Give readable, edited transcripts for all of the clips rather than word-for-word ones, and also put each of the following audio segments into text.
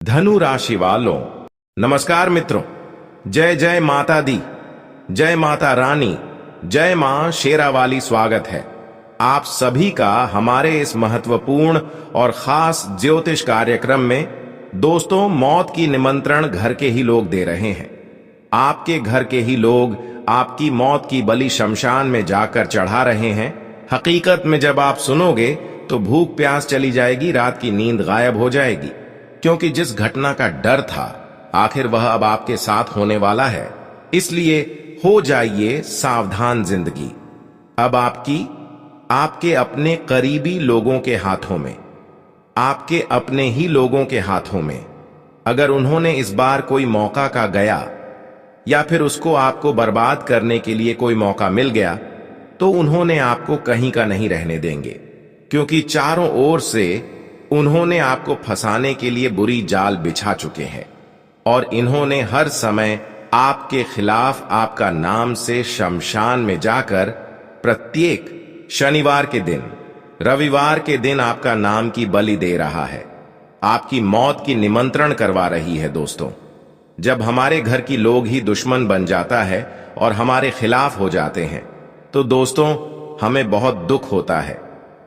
धनु राशि वालों, नमस्कार मित्रों। जय जय माता दी, जय माता रानी, जय मां शेरावाली। स्वागत है आप सभी का हमारे इस महत्वपूर्ण और खास ज्योतिष कार्यक्रम में। दोस्तों, मौत की निमंत्रण घर के ही लोग दे रहे हैं। आपके घर के ही लोग आपकी मौत की बलि शमशान में जाकर चढ़ा रहे हैं। हकीकत में जब आप सुनोगे तो भूख प्यास चली जाएगी, रात की नींद गायब हो जाएगी, क्योंकि जिस घटना का डर था आखिर वह अब आपके साथ होने वाला है। इसलिए हो जाइए सावधान। जिंदगी अब आपके अपने करीबी लोगों के हाथों में, आपके अपने ही लोगों के हाथों में। अगर उन्होंने इस बार कोई मौका का गया या फिर उसको आपको बर्बाद करने के लिए कोई मौका मिल गया तो उन्होंने आपको कहीं का नहीं रहने देंगे, क्योंकि चारों ओर से उन्होंने आपको फंसाने के लिए बुरी जाल बिछा चुके हैं और इन्होंने हर समय आपके खिलाफ आपका नाम से शमशान में जाकर प्रत्येक शनिवार के दिन, रविवार के दिन आपका नाम की बलि दे रहा है, आपकी मौत की निमंत्रण करवा रही है। दोस्तों, जब हमारे घर की लोग ही दुश्मन बन जाता है और हमारे खिलाफ हो जाते हैं तो दोस्तों हमें बहुत दुख होता है।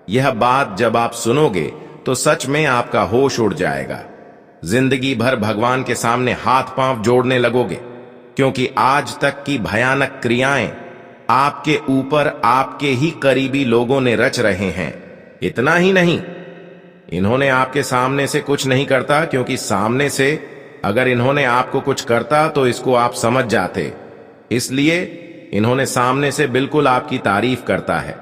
यह बात जब आप सुनोगे तो सच में आपका होश उड़ जाएगा। जिंदगी भर भगवान के सामने हाथ पांव जोड़ने लगोगे, क्योंकि आज तक की भयानक क्रियाएं आपके ऊपर आपके ही करीबी लोगों ने रच रहे हैं। इतना ही नहीं, इन्होंने आपके सामने से कुछ नहीं करता, क्योंकि सामने से अगर इन्होंने आपको कुछ करता तो इसको आप समझ जाते। इसलिए इन्होंने सामने से बिल्कुल आपकी तारीफ करता है,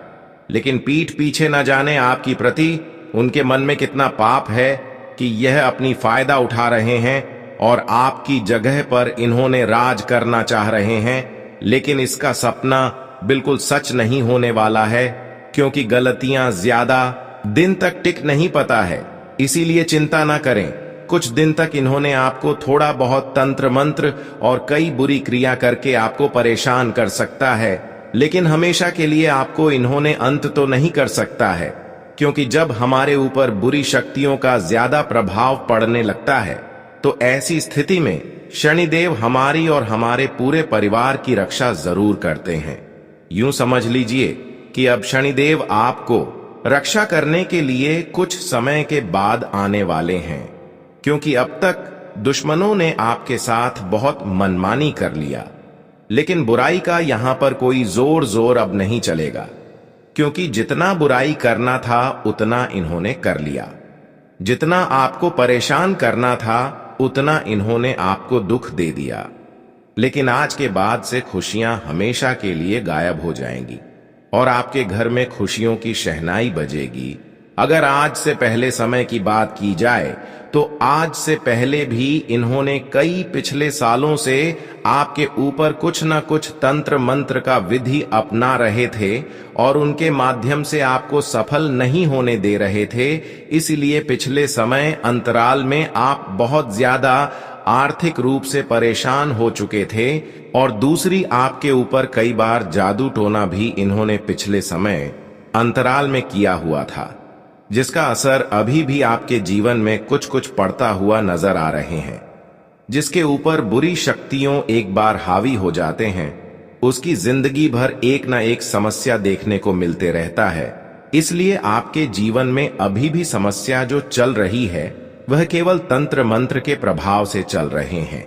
लेकिन पीठ पीछे न जाने आपकी प्रति उनके मन में कितना पाप है कि यह अपनी फायदा उठा रहे हैं और आपकी जगह पर इन्होंने राज करना चाह रहे हैं। लेकिन इसका सपना बिल्कुल सच नहीं होने वाला है, क्योंकि गलतियां ज्यादा दिन तक टिक नहीं पाता है। इसीलिए चिंता ना करें। कुछ दिन तक इन्होंने आपको थोड़ा बहुत तंत्र मंत्र और कई बुरी क्रिया करके आपको परेशान कर सकता है, लेकिन हमेशा के लिए आपको इन्होंने अंत तो नहीं कर सकता है, क्योंकि जब हमारे ऊपर बुरी शक्तियों का ज्यादा प्रभाव पड़ने लगता है तो ऐसी स्थिति में शनिदेव हमारी और हमारे पूरे परिवार की रक्षा जरूर करते हैं। यूं समझ लीजिए कि अब शनिदेव आपको रक्षा करने के लिए कुछ समय के बाद आने वाले हैं, क्योंकि अब तक दुश्मनों ने आपके साथ बहुत मनमानी कर लिया। लेकिन बुराई का यहां पर कोई जोर अब नहीं चलेगा, क्योंकि जितना बुराई करना था उतना इन्होंने कर लिया। जितना आपको परेशान करना था उतना इन्होंने आपको दुख दे दिया। लेकिन आज के बाद से खुशियां हमेशा के लिए गायब हो जाएंगी और आपके घर में खुशियों की शहनाई बजेगी। अगर आज से पहले समय की बात की जाए तो आज से पहले भी इन्होंने कई पिछले सालों से आपके ऊपर कुछ न कुछ तंत्र मंत्र का विधि अपना रहे थे और उनके माध्यम से आपको सफल नहीं होने दे रहे थे। इसलिए पिछले समय अंतराल में आप बहुत ज्यादा आर्थिक रूप से परेशान हो चुके थे और दूसरी आपके ऊपर कई बार जादू टोना भी इन्होंने पिछले समय अंतराल में किया हुआ था, जिसका असर अभी भी आपके जीवन में कुछ कुछ पड़ता हुआ नजर आ रहे हैं। जिसके ऊपर बुरी शक्तियों एक बार हावी हो जाते हैं उसकी जिंदगी भर एक न एक समस्या देखने को मिलते रहता है। इसलिए आपके जीवन में अभी भी समस्या जो चल रही है वह केवल तंत्र मंत्र के प्रभाव से चल रहे हैं।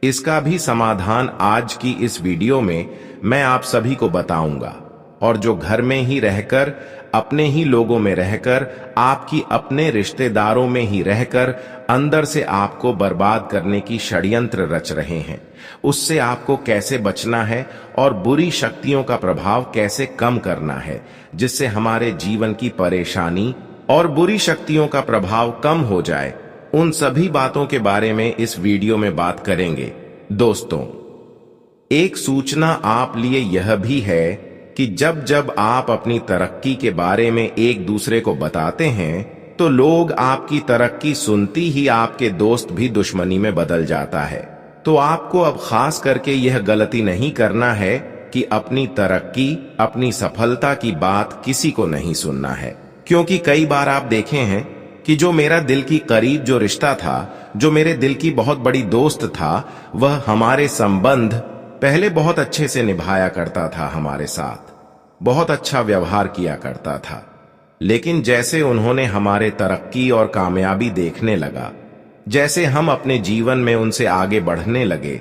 इसका भी समाधान आज की इस वीडियो में मैं आप सभी को बताऊंगा। और जो घर में ही रहकर, अपने ही लोगों में रहकर, आपकी अपने रिश्तेदारों में ही रहकर अंदर से आपको बर्बाद करने की षड्यंत्र रच रहे हैं, उससे आपको कैसे बचना है और बुरी शक्तियों का प्रभाव कैसे कम करना है, जिससे हमारे जीवन की परेशानी और बुरी शक्तियों का प्रभाव कम हो जाए, उन सभी बातों के बारे में इस वीडियो में बात करेंगे। दोस्तों, एक सूचना आप लिए यह भी है कि जब जब आप अपनी तरक्की के बारे में एक दूसरे को बताते हैं तो लोग आपकी तरक्की सुनती ही आपके दोस्त भी दुश्मनी में बदल जाता है। तो आपको अब खास करके यह गलती नहीं करना है कि अपनी तरक्की, अपनी सफलता की बात किसी को नहीं सुनना है, क्योंकि कई बार आप देखे हैं कि जो मेरा दिल की करीब जो रिश्ता था, जो मेरे दिल की बहुत बड़ी दोस्त था, वह हमारे संबंध पहले बहुत अच्छे से निभाया करता था, हमारे साथ बहुत अच्छा व्यवहार किया करता था। लेकिन जैसे उन्होंने हमारे तरक्की और कामयाबी देखने लगा, जैसे हम अपने जीवन में उनसे आगे बढ़ने लगे,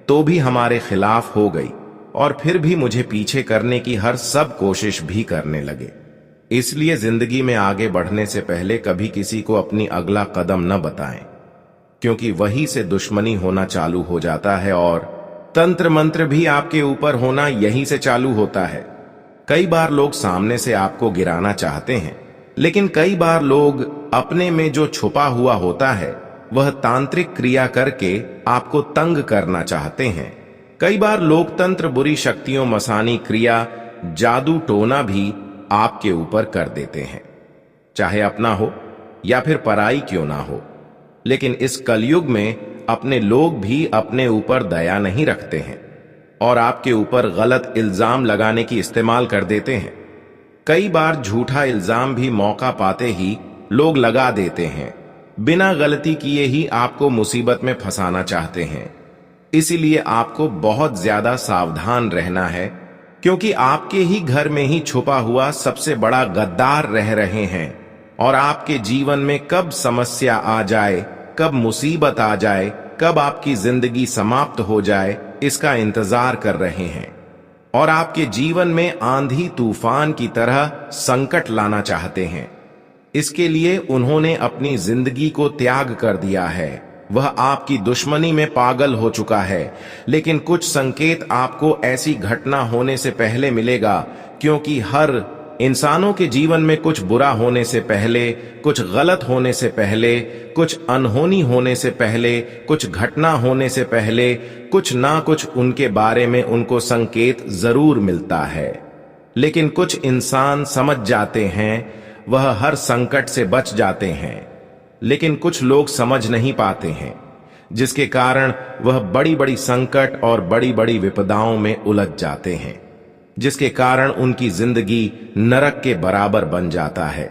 तो भी हमारे खिलाफ हो गई और फिर भी मुझे पीछे करने की हर सब कोशिश भी करने लगे। इसलिए जिंदगी में आगे बढ़ने से पहले कभी किसी को अपनी अगला कदम न बताएं, क्योंकि वही से दुश्मनी होना चालू हो जाता है और तंत्र मंत्र भी आपके ऊपर होना यहीं से चालू होता है। कई बार लोग सामने से आपको गिराना चाहते हैं, लेकिन कई बार लोग अपने में जो छुपा हुआ होता है वह तांत्रिक क्रिया करके आपको तंग करना चाहते हैं। कई बार लोकतंत्र बुरी शक्तियों, मसानी क्रिया, जादू टोना भी आपके ऊपर कर देते हैं, चाहे अपना हो या फिर पराई क्यों ना हो। लेकिन इस कलयुग में अपने लोग भी अपने ऊपर दया नहीं रखते हैं और आपके ऊपर गलत इल्जाम लगाने की इस्तेमाल कर देते हैं। कई बार झूठा इल्जाम भी मौका पाते ही लोग लगा देते हैं, बिना गलती किए ही आपको मुसीबत में फंसाना चाहते हैं। इसीलिए आपको बहुत ज्यादा सावधान रहना है, क्योंकि आपके ही घर में ही छुपा हुआ सबसे बड़ा गद्दार रह रहे हैं और आपके जीवन में कब समस्या आ जाए, कब मुसीबत आ जाए, कब आपकी जिंदगी समाप्त हो जाए, इसका इंतजार कर रहे हैं और आपके जीवन में आंधी तूफान की तरह संकट लाना चाहते हैं। इसके लिए उन्होंने अपनी जिंदगी को त्याग कर दिया है। वह आपकी दुश्मनी में पागल हो चुका है। लेकिन कुछ संकेत आपको ऐसी घटना होने से पहले मिलेगा, क्योंकि हर इंसानों के जीवन में कुछ बुरा होने से पहले, कुछ गलत होने से पहले, कुछ अनहोनी होने से पहले, कुछ घटना होने से पहले कुछ ना कुछ उनके बारे में उनको संकेत जरूर मिलता है। लेकिन कुछ इंसान समझ जाते हैं, वह हर संकट से बच जाते हैं। लेकिन कुछ लोग समझ नहीं पाते हैं, जिसके कारण वह बड़ी बड़ी संकट और बड़ी बड़ी विपदाओं में उलझ जाते हैं, जिसके कारण उनकी जिंदगी नरक के बराबर बन जाता है।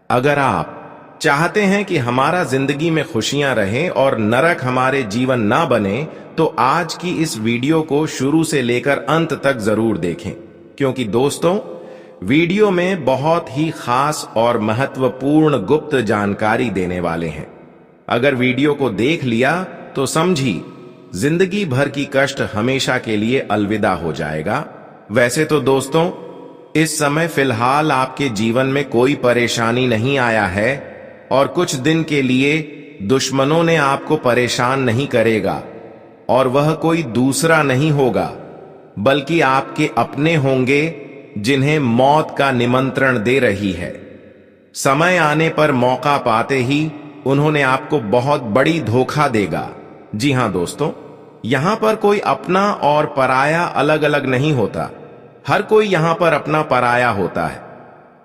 अगर आप चाहते हैं कि हमारा जिंदगी में खुशियां रहें और नरक हमारे जीवन ना बने, तो आज की इस वीडियो को शुरू से लेकर अंत तक जरूर देखें, क्योंकि दोस्तों, वीडियो में बहुत ही खास और महत्वपूर्ण गुप्त जानकारी देने वाले हैं। अगर वीडियो को देख लिया तो समझी जिंदगी भर की कष्ट हमेशा के लिए अलविदा हो जाएगा। वैसे तो दोस्तों, इस समय फिलहाल आपके जीवन में कोई परेशानी नहीं आया है और कुछ दिन के लिए दुश्मनों ने आपको परेशान नहीं करेगा, और वह कोई दूसरा नहीं होगा बल्कि आपके अपने होंगे, जिन्हें मौत का निमंत्रण दे रही है। समय आने पर मौका पाते ही उन्होंने आपको बहुत बड़ी धोखा देगा। जी हां दोस्तों, यहां पर कोई अपना और पराया अलग अलग नहीं होता। हर कोई यहां पर अपना पराया होता है।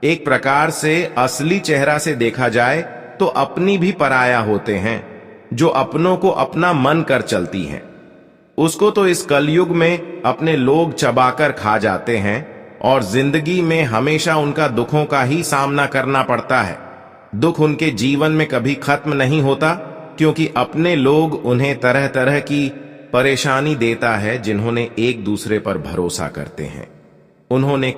एक प्रकार से असली चेहरा से देखा जाए तो अपनी भी पराया होते हैं, जो अपनों को अपना मन कर चलती हैं। उसको तो इस कलयुग में अपने लोग चबाकर खा जाते हैं और जिंदगी में हमेशा उनका दुखों का ही सामना करना पड़ता है। दुख उनके जीवन में कभी खत्म नहीं होता, क्योंकि अपने लोग उन्हें तरह तरह की परेशानी देता है, जिन्होंने एक दूसरे पर भरोसा करते हैं। उन्होंने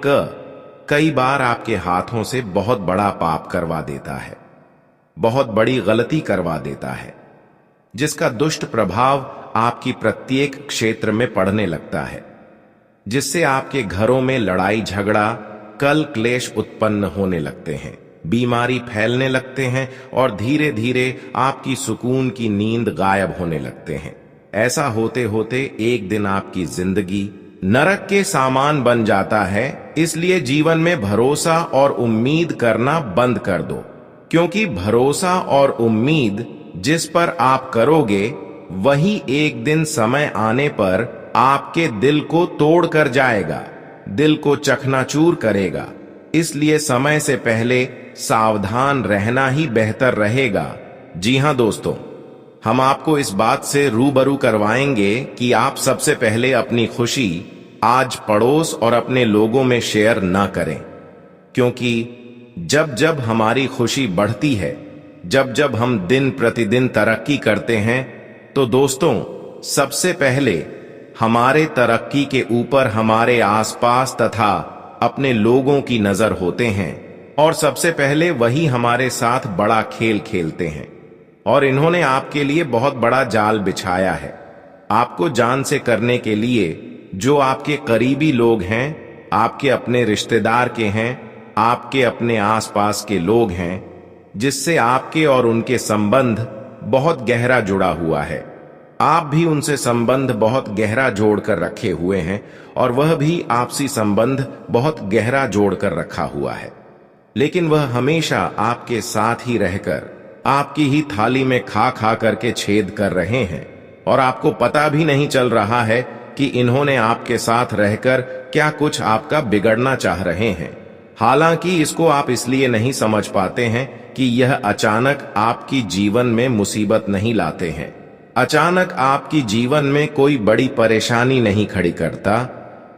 कई बार आपके हाथों से बहुत बड़ा पाप करवा देता है, बहुत बड़ी गलती करवा देता है, जिसका दुष्ट प्रभाव आपकी प्रत्येक क्षेत्र में पड़ने लगता है, जिससे आपके घरों में लड़ाई झगड़ा, कल क्लेश उत्पन्न होने लगते हैं, बीमारी फैलने लगते हैं और धीरे धीरे आपकी सुकून की नींद गायब होने लगते हैं। ऐसा होते होते एक दिन आपकी जिंदगी नरक के सामान बन जाता है। इसलिए जीवन में भरोसा और उम्मीद करना बंद कर दो, क्योंकि भरोसा और उम्मीद जिस पर आप करोगे, वही एक दिन समय आने पर आपके दिल को तोड़ कर जाएगा, दिल को चकनाचूर करेगा। इसलिए समय से पहले सावधान रहना ही बेहतर रहेगा। जी हां दोस्तों, हम आपको इस बात से रूबरू करवाएंगे कि आप सबसे पहले अपनी खुशी आज पड़ोस और अपने लोगों में शेयर ना करें, क्योंकि जब जब हमारी खुशी बढ़ती है जब जब हम दिन प्रतिदिन तरक्की करते हैं तो दोस्तों, सबसे पहले हमारे तरक्की के ऊपर हमारे आसपास तथा अपने लोगों की नजर होते हैं और सबसे पहले वही हमारे साथ बड़ा खेल खेलते हैं। और इन्होंने आपके लिए बहुत बड़ा जाल बिछाया है, आपको जान से करने के लिए। जो आपके करीबी लोग हैं, आपके अपने रिश्तेदार के हैं, आपके अपने आसपास के लोग हैं, जिससे आपके और उनके संबंध बहुत गहरा जुड़ा हुआ है। आप भी उनसे संबंध बहुत गहरा जोड़कर रखे हुए हैं और वह भी आपसी संबंध बहुत गहरा जोड़कर रखा हुआ है। लेकिन वह हमेशा आपके साथ ही रहकर आपकी ही थाली में खा खा करके छेद कर रहे हैं और आपको पता भी नहीं चल रहा है कि इन्होंने आपके साथ रहकर क्या कुछ आपका बिगड़ना चाह रहे हैं। हालांकि इसको आप इसलिए नहीं समझ पाते हैं कि यह अचानक आपकी जीवन में मुसीबत नहीं लाते हैं, अचानक आपकी जीवन में कोई बड़ी परेशानी नहीं खड़ी करता,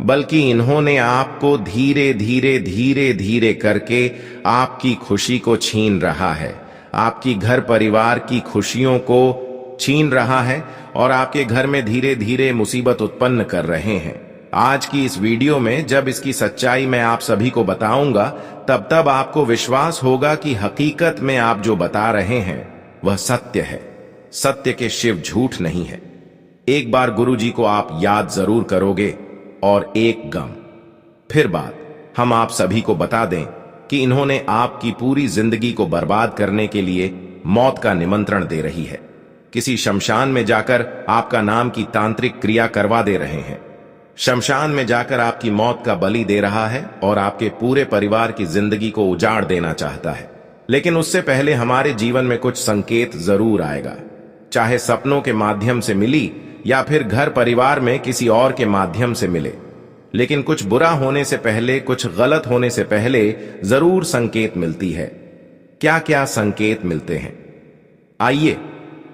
बल्कि इन्होंने आपको धीरे धीरे धीरे धीरे करके आपकी खुशी को छीन रहा है, आपकी घर परिवार की खुशियों को छीन रहा है और आपके घर में धीरे धीरे मुसीबत उत्पन्न कर रहे हैं। आज की इस वीडियो में जब इसकी सच्चाई मैं आप सभी को बताऊंगा, तब आपको विश्वास होगा कि हकीकत में आप जो बता रहे हैं वह सत्य है। सत्य के शिव झूठ नहीं है। एक बार गुरुजी को आप याद जरूर करोगे और एक गम। फिर बात हम आप सभी को बता दें कि इन्होंने आपकी पूरी जिंदगी को बर्बाद करने के लिए मौत का निमंत्रण दे रही है। किसी शमशान में जाकर आपका नाम की तांत्रिक क्रिया करवा दे रहे हैं, शमशान में जाकर आपकी मौत का बलि दे रहा है और आपके पूरे परिवार की जिंदगी को उजाड़ देना चाहता है। लेकिन उससे पहले हमारे जीवन में कुछ संकेत जरूर आएगा, चाहे सपनों के माध्यम से मिली या फिर घर परिवार में किसी और के माध्यम से मिले। लेकिन कुछ बुरा होने से पहले, कुछ गलत होने से पहले जरूर संकेत मिलती है। क्या क्या संकेत मिलते हैं, आइए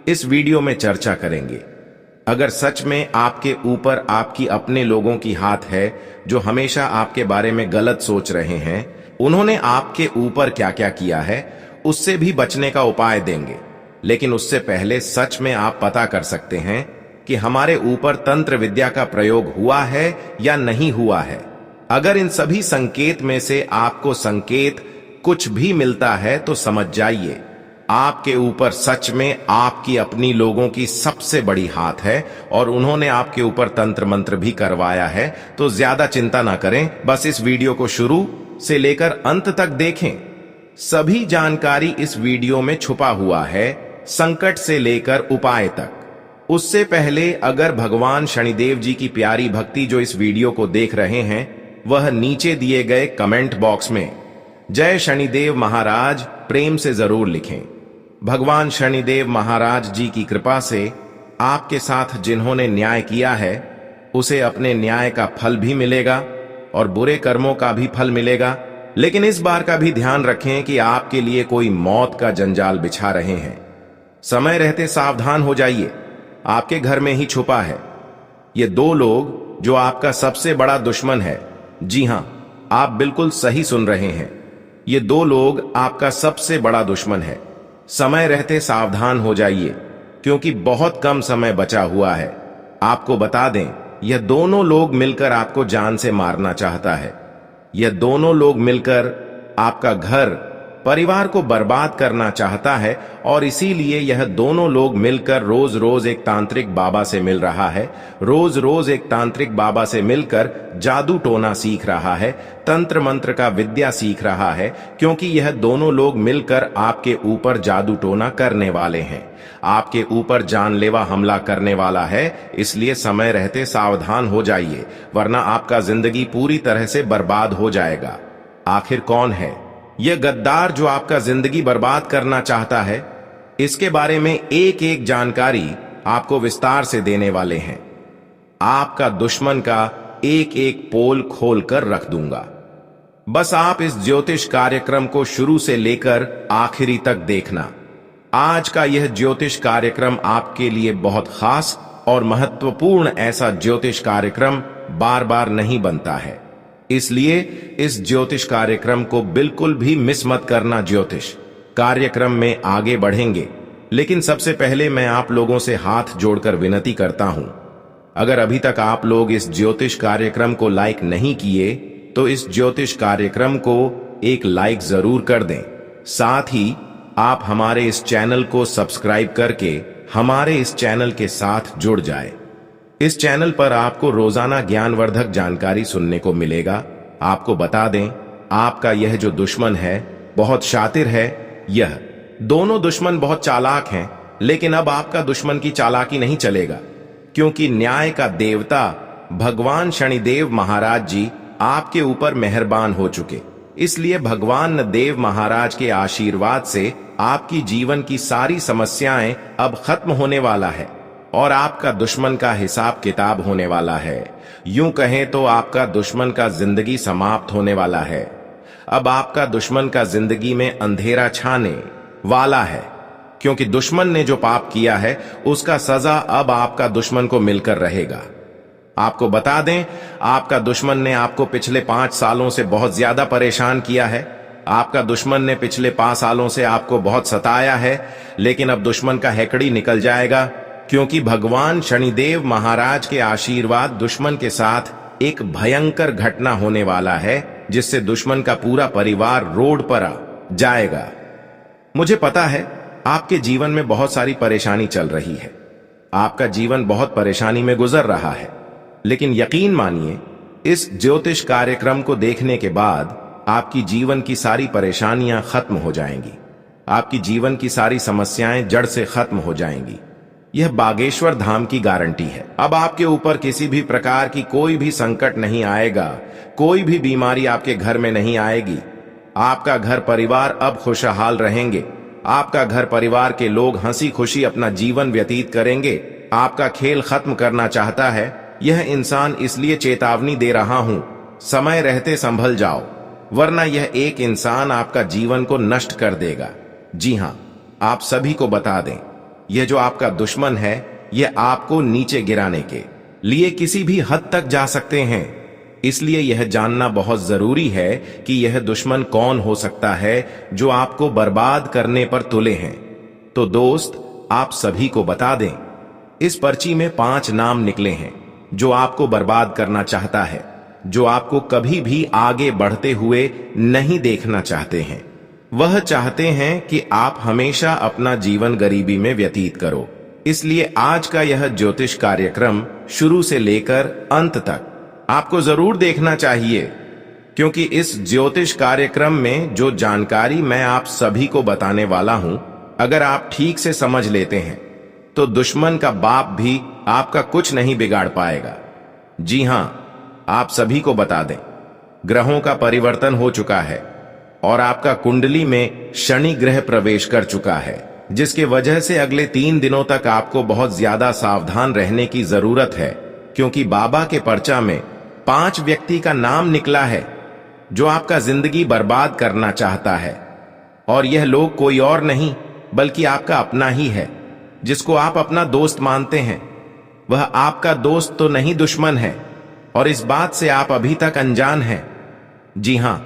इस वीडियो में चर्चा करेंगे। अगर सच में आपके ऊपर आपकी अपने लोगों की हाथ है जो हमेशा आपके बारे में गलत सोच रहे हैं, उन्होंने आपके ऊपर क्या क्या किया है उससे भी बचने का उपाय देंगे। लेकिन उससे पहले सच में आप पता कर सकते हैं कि हमारे ऊपर तंत्र विद्या का प्रयोग हुआ है या नहीं हुआ है। अगर इन सभी संकेत में से आपको संकेत कुछ भी मिलता है तो समझ जाइए आपके ऊपर सच में आपकी अपनी लोगों की सबसे बड़ी हाथ है और उन्होंने आपके ऊपर तंत्र मंत्र भी करवाया है। तो ज्यादा चिंता ना करें, बस इस वीडियो को शुरू से लेकर अंत तक देखें। सभी जानकारी इस वीडियो में छुपा हुआ है, संकट से लेकर उपाय तक। उससे पहले अगर भगवान शनिदेव जी की प्यारी भक्ति जो इस वीडियो को देख रहे हैं, वह नीचे दिए गए कमेंट बॉक्स में जय शनिदेव महाराज प्रेम से जरूर लिखें। भगवान शनिदेव महाराज जी की कृपा से आपके साथ जिन्होंने न्याय किया है उसे अपने न्याय का फल भी मिलेगा और बुरे कर्मों का भी फल मिलेगा। लेकिन इस बार का भी ध्यान रखें कि आपके लिए कोई मौत का जंजाल बिछा रहे हैं। समय रहते सावधान हो जाइए, आपके घर में ही छुपा है ये दो लोग जो आपका सबसे बड़ा दुश्मन है। जी हां, आप बिल्कुल सही सुन रहे हैं, ये दो लोग आपका सबसे बड़ा दुश्मन है। समय रहते सावधान हो जाइए क्योंकि बहुत कम समय बचा हुआ है। आपको बता दें, यह दोनों लोग मिलकर आपको जान से मारना चाहता है। यह दोनों लोग मिलकर आपका घर परिवार को बर्बाद करना चाहता है और इसीलिए यह दोनों लोग मिलकर रोज रोज एक तांत्रिक बाबा से मिल रहा है, रोज रोज एक तांत्रिक बाबा से मिलकर जादू टोना सीख रहा है, तंत्र मंत्र का विद्या सीख रहा है, क्योंकि यह दोनों लोग मिलकर आपके ऊपर जादू टोना करने वाले हैं, आपके ऊपर जानलेवा हमला करने वाला है। इसलिए समय रहते सावधान हो जाइए, वरना आपका जिंदगी पूरी तरह से बर्बाद हो जाएगा। आखिर कौन है यह गद्दार जो आपका जिंदगी बर्बाद करना चाहता है? इसके बारे में एक एक जानकारी आपको विस्तार से देने वाले हैं। आपका दुश्मन का एक एक पोल खोल कर रख दूंगा। बस आप इस ज्योतिष कार्यक्रम को शुरू से लेकर आखिरी तक देखना। आज का यह ज्योतिष कार्यक्रम आपके लिए बहुत खास और महत्वपूर्ण ऐसा ज्योतिष कार्यक्रम बार बार नहीं बनता है, इसलिए इस ज्योतिष कार्यक्रम को बिल्कुल भी मिस मत करना। ज्योतिष कार्यक्रम में आगे बढ़ेंगे, लेकिन सबसे पहले मैं आप लोगों से हाथ जोड़कर विनती करता हूं, अगर अभी तक आप लोग इस ज्योतिष कार्यक्रम को लाइक नहीं किए तो इस ज्योतिष कार्यक्रम को एक लाइक जरूर कर दें। साथ ही आप हमारे इस चैनल को सब्सक्राइब करके हमारे इस चैनल के साथ जुड़ जाए। इस चैनल पर आपको रोजाना ज्ञानवर्धक जानकारी सुनने को मिलेगा। आपको बता दें, आपका यह जो दुश्मन है बहुत शातिर है। यह दोनों दुश्मन बहुत चालाक हैं, लेकिन अब आपका दुश्मन की चालाकी नहीं चलेगा, क्योंकि न्याय का देवता भगवान शनिदेव महाराज जी आपके ऊपर मेहरबान हो चुके। इसलिए भगवान देव महाराज के आशीर्वाद से आपकी जीवन की सारी समस्याएं अब खत्म होने वाला है और आपका दुश्मन का हिसाब किताब होने वाला है। यूं कहें तो आपका दुश्मन का जिंदगी समाप्त होने वाला है। अब आपका दुश्मन का जिंदगी में अंधेरा छाने वाला है, क्योंकि दुश्मन ने जो पाप किया है उसका सजा अब आपका दुश्मन को मिलकर रहेगा। आपको बता दें, आपका दुश्मन ने आपको पिछले 5 सालों से बहुत ज्यादा परेशान किया है। आपका दुश्मन ने पिछले 5 सालों से आपको बहुत सताया है, लेकिन अब दुश्मन का हैकड़ी निकल जाएगा, क्योंकि भगवान शनिदेव महाराज के आशीर्वाद दुश्मन के साथ एक भयंकर घटना होने वाला है, जिससे दुश्मन का पूरा परिवार रोड पर आ जाएगा। मुझे पता है आपके जीवन में बहुत सारी परेशानी चल रही है, आपका जीवन बहुत परेशानी में गुजर रहा है, लेकिन यकीन मानिए, इस ज्योतिष कार्यक्रम को देखने के बाद आपकी जीवन की सारी परेशानियां खत्म हो जाएंगी। आपकी जीवन की सारी समस्याएं जड़ से खत्म हो जाएंगी। यह बागेश्वर धाम की गारंटी है। अब आपके ऊपर किसी भी प्रकार की कोई भी संकट नहीं आएगा, कोई भी बीमारी आपके घर में नहीं आएगी। आपका घर परिवार अब खुशहाल रहेंगे। आपका घर परिवार के लोग हंसी खुशी अपना जीवन व्यतीत करेंगे। आपका खेल खत्म करना चाहता है यह इंसान, इसलिए चेतावनी दे रहा हूं, समय रहते संभल जाओ, वरना यह एक इंसान आपका जीवन को नष्ट कर देगा। जी हां, आप सभी को बता दें, यह जो आपका दुश्मन है यह आपको नीचे गिराने के लिए किसी भी हद तक जा सकते हैं। इसलिए यह जानना बहुत जरूरी है कि यह दुश्मन कौन हो सकता है जो आपको बर्बाद करने पर तुले हैं। तो दोस्त, आप सभी को बता दें, इस पर्ची में 5 नाम निकले हैं जो आपको बर्बाद करना चाहता है, जो आपको कभी भी आगे बढ़ते हुए नहीं देखना चाहते हैं। वह चाहते हैं कि आप हमेशा अपना जीवन गरीबी में व्यतीत करो। इसलिए आज का यह ज्योतिष कार्यक्रम शुरू से लेकर अंत तक आपको जरूर देखना चाहिए, क्योंकि इस ज्योतिष कार्यक्रम में जो जानकारी मैं आप सभी को बताने वाला हूं, अगर आप ठीक से समझ लेते हैं तो दुश्मन का बाप भी आपका कुछ नहीं बिगाड़ पाएगा। जी हां, आप सभी को बता दें, ग्रहों का परिवर्तन हो चुका है और आपका कुंडली में शनि ग्रह प्रवेश कर चुका है, जिसके वजह से अगले 3 दिनों तक आपको बहुत ज्यादा सावधान रहने की जरूरत है, क्योंकि बाबा के पर्चा में 5 व्यक्ति का नाम निकला है जो आपका जिंदगी बर्बाद करना चाहता है। और यह लोग कोई और नहीं बल्कि आपका अपना ही है, जिसको आप अपना दोस्त मानते हैं। वह आपका दोस्त तो नहीं, दुश्मन है, और इस बात से आप अभी तक अनजान हैं। जी हां,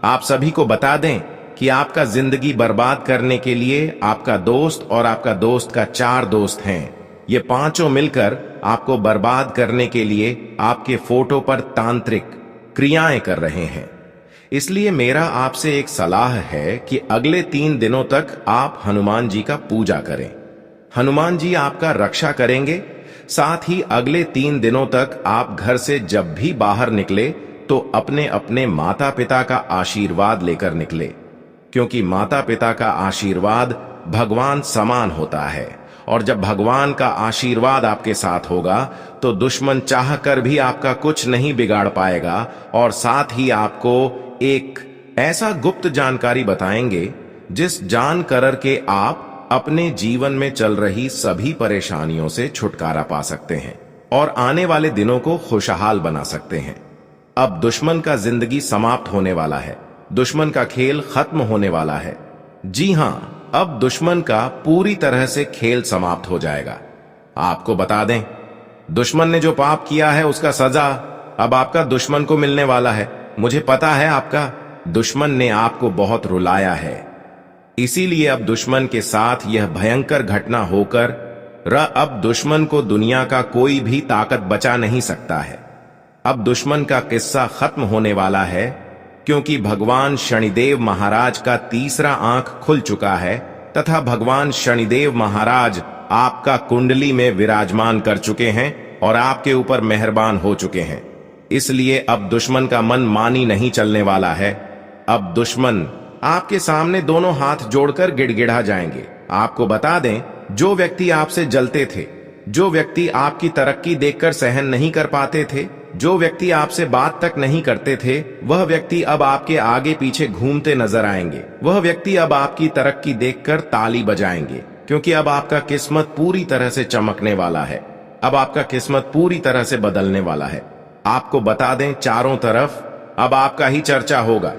आप सभी को बता दें कि आपका जिंदगी बर्बाद करने के लिए आपका दोस्त और आपका दोस्त का 4 दोस्त हैं। ये पांचों मिलकर आपको बर्बाद करने के लिए आपके फोटो पर तांत्रिक क्रियाएं कर रहे हैं। इसलिए मेरा आपसे एक सलाह है कि अगले 3 दिनों तक आप हनुमान जी का पूजा करें। हनुमान जी आपका रक्षा करेंगे। साथ ही अगले 3 दिनों तक आप घर से जब भी बाहर निकले तो अपने अपने माता पिता का आशीर्वाद लेकर निकले, क्योंकि माता पिता का आशीर्वाद भगवान समान होता है, और जब भगवान का आशीर्वाद आपके साथ होगा तो दुश्मन चाह कर भी आपका कुछ नहीं बिगाड़ पाएगा। और साथ ही आपको एक ऐसा गुप्त जानकारी बताएंगे जिस जान कर के आप अपने जीवन में चल रही सभी परेशानियों से छुटकारा पा सकते हैं और आने वाले दिनों को खुशहाल बना सकते हैं। अब दुश्मन का जिंदगी समाप्त होने वाला है, दुश्मन का खेल खत्म होने वाला है। जी हां, अब दुश्मन का पूरी तरह से खेल समाप्त हो जाएगा। आपको बता दें, दुश्मन ने जो पाप किया है उसका सजा अब आपका दुश्मन को मिलने वाला है। मुझे पता है आपका दुश्मन ने आपको बहुत रुलाया है, इसीलिए अब दुश्मन के साथ यह भयंकर घटना होकर अब दुश्मन को दुनिया का कोई भी ताकत बचा नहीं सकता है। अब दुश्मन का किस्सा खत्म होने वाला है, क्योंकि भगवान शनिदेव महाराज का तीसरा आंख खुल चुका है तथा भगवान शनिदेव महाराज आपका कुंडली में विराजमान कर चुके हैं और आपके ऊपर मेहरबान हो चुके हैं। इसलिए अब दुश्मन का मन मानी नहीं चलने वाला है। अब दुश्मन आपके सामने दोनों हाथ जोड़कर गिड़गिड़ा जाएंगे। आपको बता दें, जो व्यक्ति आपसे जलते थे, जो व्यक्ति आपकी तरक्की देखकर सहन नहीं कर पाते थे, जो व्यक्ति आपसे बात तक नहीं करते थे, वह व्यक्ति अब आपके आगे पीछे घूमते नजर आएंगे। वह व्यक्ति अब आपकी तरक्की देखकर ताली बजाएंगे, क्योंकि अब आपका किस्मत पूरी तरह से चमकने वाला है। अब आपका किस्मत पूरी तरह से बदलने वाला है। आपको बता दें, चारों तरफ अब आपका ही चर्चा होगा।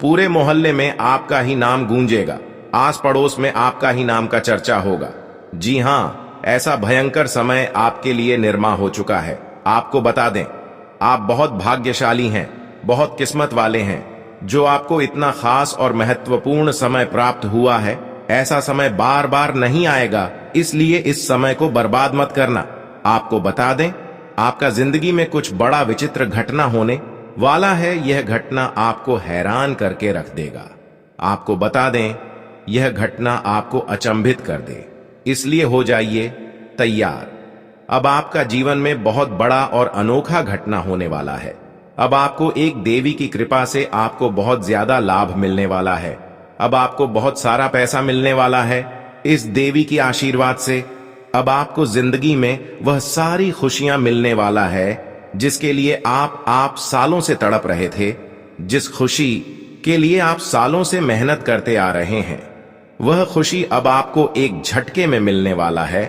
पूरे मोहल्ले में आपका ही नाम गूंजेगा, आस पड़ोस में आपका ही नाम का चर्चा होगा। जी हां, ऐसा भयंकर समय आपके लिए निर्माण हो चुका है। आपको बता दें, आप बहुत भाग्यशाली हैं, बहुत किस्मत वाले हैं, जो आपको इतना खास और महत्वपूर्ण समय प्राप्त हुआ है। ऐसा समय बार बार नहीं आएगा, इसलिए इस समय को बर्बाद मत करना। आपको बता दें, आपका जिंदगी में कुछ बड़ा विचित्र घटना होने वाला है। यह घटना आपको हैरान करके रख देगा। आपको बता दें, यह घटना आपको अचंभित कर दे, इसलिए हो जाइए तैयार। अब आपका जीवन में बहुत बड़ा और अनोखा घटना होने वाला है। अब आपको एक देवी की कृपा से आपको बहुत ज्यादा लाभ मिलने वाला है। अब आपको बहुत सारा पैसा मिलने वाला है इस देवी की आशीर्वाद से। अब आपको जिंदगी में वह सारी खुशियां मिलने वाला है जिसके लिए आप सालों से तड़प रहे थे, जिस खुशी के लिए आप सालों से मेहनत करते आ रहे हैं। वह खुशी अब आपको एक झटके में मिलने वाला है।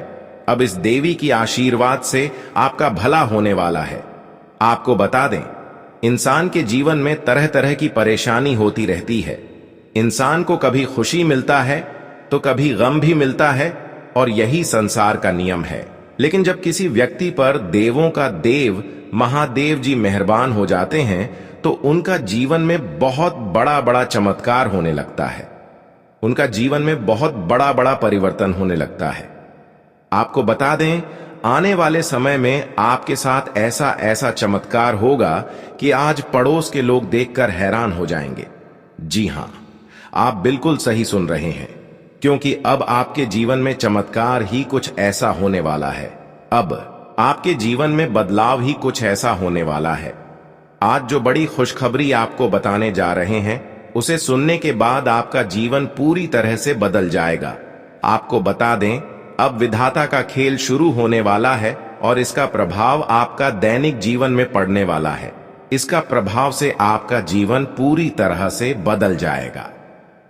अब इस देवी की आशीर्वाद से आपका भला होने वाला है। आपको बता दें, इंसान के जीवन में तरह तरह की परेशानी होती रहती है। इंसान को कभी खुशी मिलता है तो कभी गम भी मिलता है, और यही संसार का नियम है। लेकिन जब किसी व्यक्ति पर देवों का देव महादेव जी मेहरबान हो जाते हैं तो उनका जीवन में बहुत बड़ा बड़ा चमत्कार होने लगता है। उनका जीवन में बहुत बड़ा बड़ा परिवर्तन होने लगता है। आपको बता दें, आने वाले समय में आपके साथ ऐसा ऐसा चमत्कार होगा कि आज पड़ोस के लोग देखकर हैरान हो जाएंगे। जी हां, आप बिल्कुल सही सुन रहे हैं, क्योंकि अब आपके जीवन में चमत्कार ही कुछ ऐसा होने वाला है। अब आपके जीवन में बदलाव ही कुछ ऐसा होने वाला है। आज जो बड़ी खुशखबरी आपको बताने जा रहे हैं, उसे सुनने के बाद आपका जीवन पूरी तरह से बदल जाएगा। आपको बता दें, अब विधाता का खेल शुरू होने वाला है और इसका प्रभाव आपका दैनिक जीवन में पड़ने वाला है। इसका प्रभाव से आपका जीवन पूरी तरह से बदल जाएगा।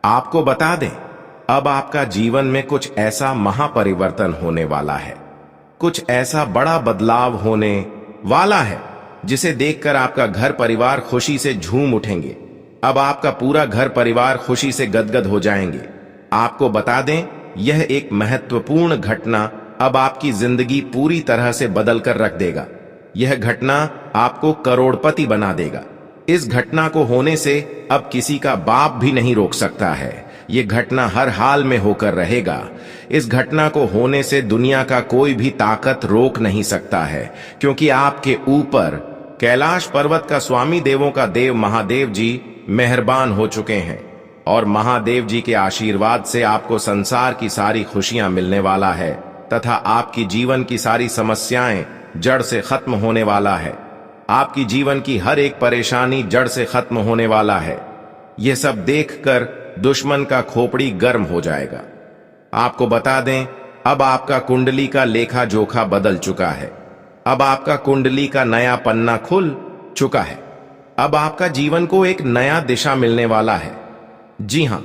आपको बता दें, अब आपका जीवन में कुछ ऐसा महापरिवर्तन होने वाला है, कुछ ऐसा बड़ा बदलाव होने वाला है जिसे देखकर आपका घर परिवार खुशी से झूम उठेंगे। अब आपका पूरा घर परिवार खुशी से गदगद हो जाएंगे। आपको बता दें, यह एक महत्वपूर्ण घटना अब आपकी जिंदगी पूरी तरह से बदल कर रख देगा। यह घटना आपको करोड़पति बना देगा। इस घटना को होने से अब किसी का बाप भी नहीं रोक सकता है। यह घटना हर हाल में होकर रहेगा। इस घटना को होने से दुनिया का कोई भी ताकत रोक नहीं सकता है, क्योंकि आपके ऊपर कैलाश पर्वत का स्वामी देवों का देव महादेव जी मेहरबान हो चुके हैं, और महादेव जी के आशीर्वाद से आपको संसार की सारी खुशियां मिलने वाला है तथा आपकी जीवन की सारी समस्याएं जड़ से खत्म होने वाला है। आपकी जीवन की हर एक परेशानी जड़ से खत्म होने वाला है। यह सब देखकर दुश्मन का खोपड़ी गर्म हो जाएगा। आपको बता दें, अब आपका कुंडली का लेखा जोखा बदल चुका है। अब आपका कुंडली का नया पन्ना खुल चुका है। अब आपका जीवन को एक नया दिशा मिलने वाला है। जी हां,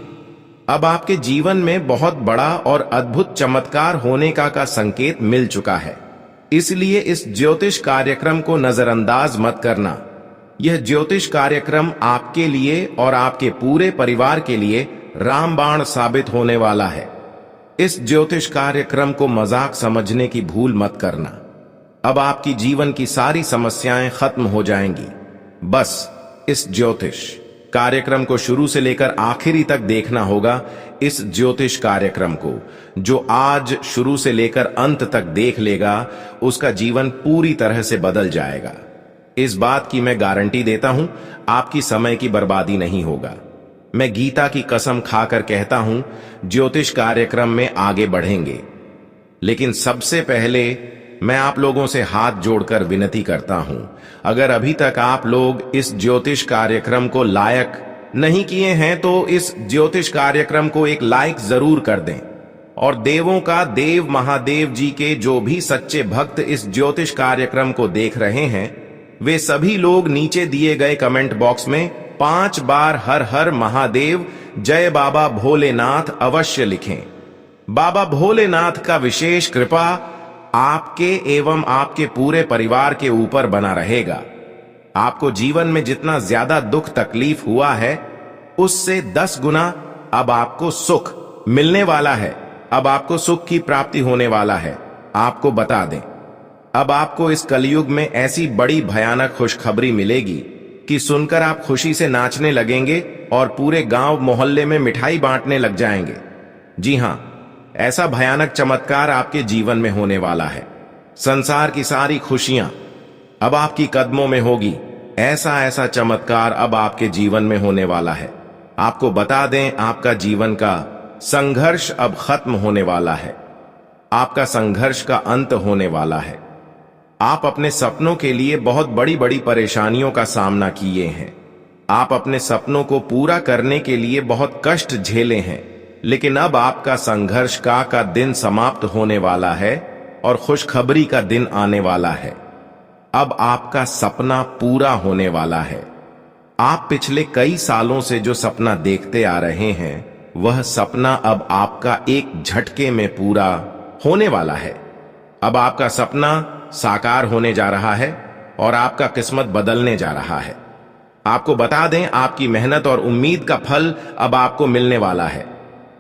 अब आपके जीवन में बहुत बड़ा और अद्भुत चमत्कार होने का संकेत मिल चुका है। इसलिए इस ज्योतिष कार्यक्रम को नजरअंदाज मत करना। यह ज्योतिष कार्यक्रम आपके लिए और आपके पूरे परिवार के लिए रामबाण साबित होने वाला है। इस ज्योतिष कार्यक्रम को मजाक समझने की भूल मत करना। अब आपकी जीवन की सारी समस्याएं खत्म हो जाएंगी। बस इस ज्योतिष कार्यक्रम को शुरू से लेकर आखिरी तक देखना होगा। इस ज्योतिष कार्यक्रम को जो आज शुरू से लेकर अंत तक देख लेगा, उसका जीवन पूरी तरह से बदल जाएगा। इस बात की मैं गारंटी देता हूं, आपकी समय की बर्बादी नहीं होगा। मैं गीता की कसम खाकर कहता हूं, ज्योतिष कार्यक्रम में आगे बढ़ेंगे। लेकिन सबसे पहले मैं आप लोगों से हाथ जोड़कर विनती करता हूं, अगर अभी तक आप लोग इस ज्योतिष कार्यक्रम को लायक नहीं किए हैं तो इस ज्योतिष कार्यक्रम को एक लाइक जरूर कर दें। और देवों का देव महादेव जी के जो भी सच्चे भक्त इस ज्योतिष कार्यक्रम को देख रहे हैं, वे सभी लोग नीचे दिए गए कमेंट बॉक्स में 5 बार हर हर महादेव जय बाबा भोलेनाथ अवश्य लिखें। बाबा भोलेनाथ का विशेष कृपा आपके एवं आपके पूरे परिवार के ऊपर बना रहेगा। आपको जीवन में जितना ज्यादा दुख तकलीफ हुआ है, उससे 10 गुना अब आपको सुख मिलने वाला है। अब आपको सुख की प्राप्ति होने वाला है। आपको बता दें, अब आपको इस कलयुग में ऐसी बड़ी भयानक खुशखबरी मिलेगी कि सुनकर आप खुशी से नाचने लगेंगे और पूरे गांव मोहल्ले में मिठाई बांटने लग जाएंगे। जी हां, ऐसा भयानक चमत्कार आपके जीवन में होने वाला है। संसार की सारी खुशियां अब आपकी कदमों में होगी। ऐसा ऐसा चमत्कार अब आपके जीवन में होने वाला है। आपको बता दें, आपका जीवन का संघर्ष अब खत्म होने वाला है। आपका संघर्ष का अंत होने वाला है। आप अपने सपनों के लिए बहुत बड़ी बड़ी परेशानियों का सामना किए हैं। आप अपने सपनों को पूरा करने के लिए बहुत कष्ट झेले हैं, लेकिन अब आपका संघर्ष का दिन समाप्त होने वाला है और खुशखबरी का दिन आने वाला है। अब आपका सपना पूरा होने वाला है। आप पिछले कई सालों से जो सपना देखते आ रहे हैं, वह सपना अब आपका एक झटके में पूरा होने वाला है। अब आपका सपना साकार होने जा रहा है और आपका किस्मत बदलने जा रहा है। आपको बता दें, आपकी मेहनत और उम्मीद का फल अब आपको मिलने वाला है।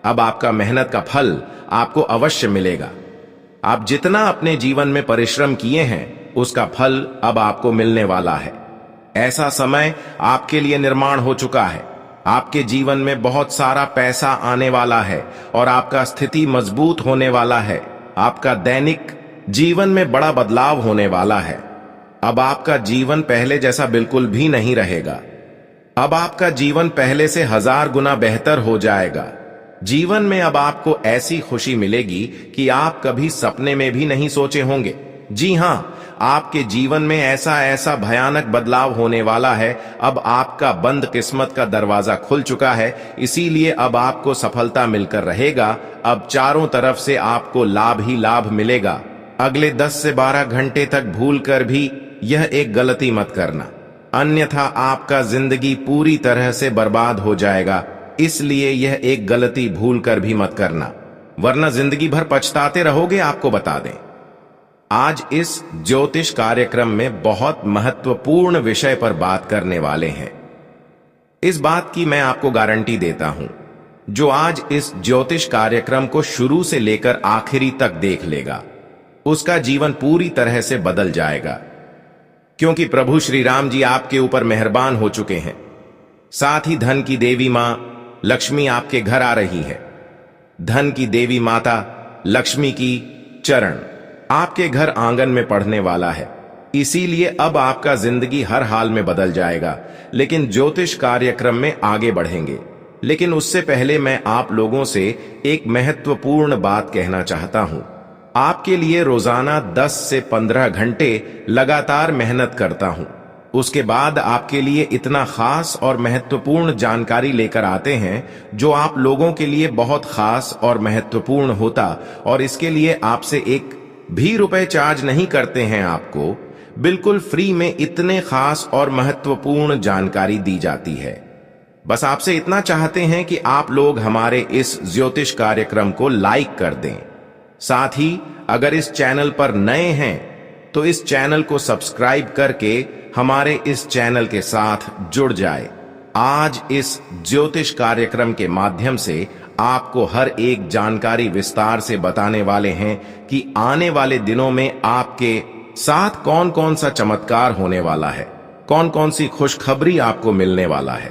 अब आपका मेहनत का फल आपको अवश्य मिलेगा। आप जितना अपने जीवन में परिश्रम किए हैं, उसका फल अब आपको मिलने वाला है। ऐसा समय आपके लिए निर्माण हो चुका है। आपके जीवन में बहुत सारा पैसा आने वाला है और आपका स्थिति मजबूत होने वाला है। आपका दैनिक जीवन में बड़ा बदलाव होने वाला है। अब आपका जीवन पहले जैसा बिल्कुल भी नहीं रहेगा। अब आपका जीवन पहले से 1000 गुना बेहतर हो जाएगा। जीवन में अब आपको ऐसी खुशी मिलेगी कि आप कभी सपने में भी नहीं सोचे होंगे। जी हां, आपके जीवन में ऐसा ऐसा भयानक बदलाव होने वाला है। अब आपका बंद किस्मत का दरवाजा खुल चुका है, इसीलिए अब आपको सफलता मिलकर रहेगा। अब चारों तरफ से आपको लाभ ही लाभ मिलेगा। अगले 10 से 12 घंटे तक भूलकर भी यह एक गलती मत करना, अन्यथा आपका जिंदगी पूरी तरह से बर्बाद हो जाएगा। इसलिए यह एक गलती भूल कर भी मत करना, वरना जिंदगी भर पछताते रहोगे। आपको बता दें, आज इस ज्योतिष कार्यक्रम में बहुत महत्वपूर्ण विषय पर बात करने वाले हैं। इस बात की मैं आपको गारंटी देता हूं, जो आज इस ज्योतिष कार्यक्रम को शुरू से लेकर आखिरी तक देख लेगा, उसका जीवन पूरी तरह से बदल जाएगा। क्योंकि प्रभु श्री राम जी आपके ऊपर मेहरबान हो चुके हैं। साथ ही धन की देवी मां लक्ष्मी आपके घर आ रही है। धन की देवी माता लक्ष्मी की चरण आपके घर आंगन में पड़ने वाला है। इसीलिए अब आपका जिंदगी हर हाल में बदल जाएगा। लेकिन ज्योतिष कार्यक्रम में आगे बढ़ेंगे, लेकिन उससे पहले मैं आप लोगों से एक महत्वपूर्ण बात कहना चाहता हूं। आपके लिए रोजाना 10 से 15 घंटे लगातार मेहनत करता हूं। उसके बाद आपके लिए इतना खास और महत्वपूर्ण जानकारी लेकर आते हैं, जो आप लोगों के लिए बहुत खास और महत्वपूर्ण होता, और इसके लिए आपसे एक भी रुपए चार्ज नहीं करते हैं। आपको बिल्कुल फ्री में इतने खास और महत्वपूर्ण जानकारी दी जाती है। बस आपसे इतना चाहते हैं कि आप लोग हमारे इस ज्योतिष कार्यक्रम को लाइक कर दें। साथ ही अगर इस चैनल पर नए हैं तो इस चैनल को सब्सक्राइब करके हमारे इस चैनल के साथ जुड़ जाए। आज इस ज्योतिष कार्यक्रम के माध्यम से आपको हर एक जानकारी विस्तार से बताने वाले हैं कि आने वाले दिनों में आपके साथ कौन कौन सा चमत्कार होने वाला है, कौन कौन सी खुशखबरी आपको मिलने वाला है।